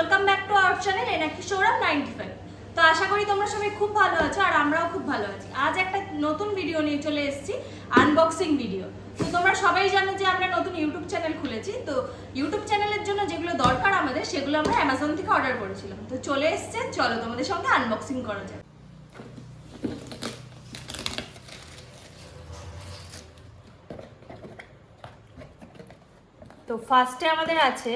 Welcome back to our channel এনাকি সৌরভ 95। তো আশা করি তোমরা সবাই খুব ভালো আছো আর আমরাও খুব ভালো আছি। আজ একটা নতুন ভিডিও নিয়ে চলে এসেছি, আনবক্সিং ভিডিও। তো তোমরা সবাই জানো যে আমরা নতুন ইউটিউব চ্যানেল খুলেছি। তো ইউটিউব চ্যানেলের জন্য যেগুলো দরকার আমাদের সেগুলো আমরা অ্যামাজন থেকে অর্ডার করেছিলাম। তো চলে এসছে, চলো তোমাদের সঙ্গে আনবক্সিং করা যাক। তো ফার্স্টে আমাদের আছে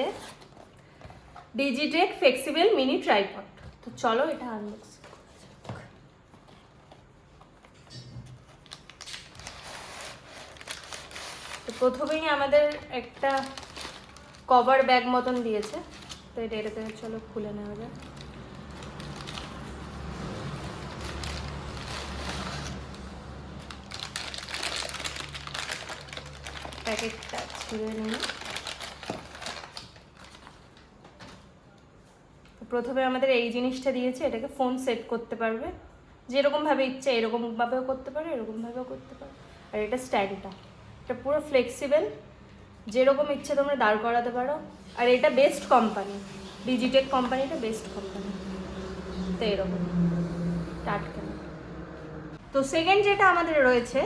ডিজিটেক ফ্লেক্সিবল মিনি ট্রাইপড। তো চলো এটা আনবক্স। তো প্রথমেই আমাদের একটা কভার ব্যাগ মতন দিয়েছে, তো এটাতে চলো খুলে নেওয়া যাক। প্যাকেটটা ছিঁড়ে নিই। প্রথমে আমাদের এই জিনিসটা দিয়েছে, এটাকে ফোন সেট করতে পারবে যেরকমভাবে ইচ্ছে, এরকমভাবেও করতে পারো, এরকমভাবেও করতে পারো। আর এটা স্ট্যান্ডটা, এটা পুরো ফ্লেক্সিবল, যেরকম ইচ্ছে তোমরা দাঁড় করাতে পারো। আর এটা বেস্ট কোম্পানি, ডিজিটেক কোম্পানিটা বেস্ট কোম্পানি। তো এরকম টাটকা। তো সেকেন্ড যেটা আমাদের রয়েছে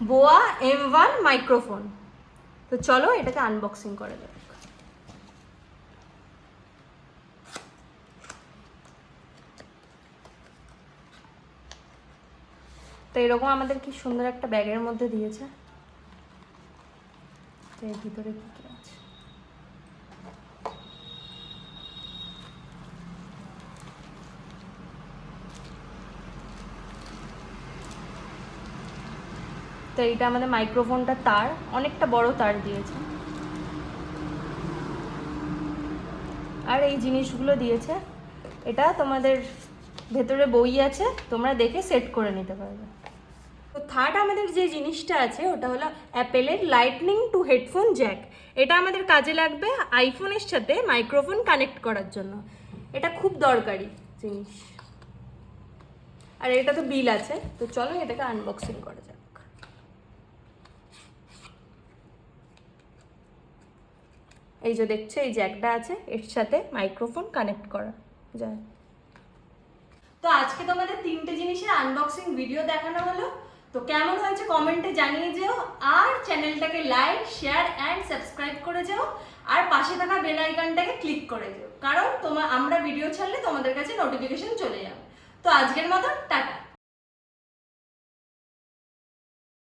বোয়া M1 মাইক্রোফোন। তো চলো এটাকে আনবক্সিং করা যাক। তো এরকম আমাদের কি সুন্দর একটা ব্যাগের মধ্যে দিয়েছে। তো এর ভিতরে কি কি আছে, তো এইটা আমাদের মাইক্রোফোনটা তার, অনেকটা বড় তার দিয়েছে। আর এই জিনিসগুলো দিয়েছে, এটা তোমাদের ভেতরে বই আছে, তোমরা দেখে সেট করে নিতে পারবে। তো থার্ড আমাদের যে জিনিসটা আছে ওটা হলো অ্যাপেলের লাইটনিং টু হেডফোন জ্যাক। এটা আমাদের কাজে লাগবে আইফোনের সাথে মাইক্রোফোন কানেক্ট করার জন্য। এটা খুব দরকারি জিনিস। আর এটা তো বিল আছে। তো চলো এটাকে আনবক্সিং করা যাক। এই যে দেখছো এই জ্যাকটা আছে, এর সাথে মাইক্রোফোন কানেক্ট করা যায়। তো আজকে তোমাদের তিনটে জিনিসের আনবক্সিং ভিডিও দেখানো হলো। তো কেমন হয়েছে কমেন্টে জানিয়ে যেও, আর চ্যানেলটাকে লাইক, শেয়ার অ্যান্ড সাবস্ক্রাইব করে যেও, আর পাশে থাকা বেল আইকনটাকে ক্লিক করে যেও, কারণ আমরা ভিডিও ছাড়লে তোমাদের কাছে নোটিফিকেশন চলে যাবে। তো আজকের মতো টাটা।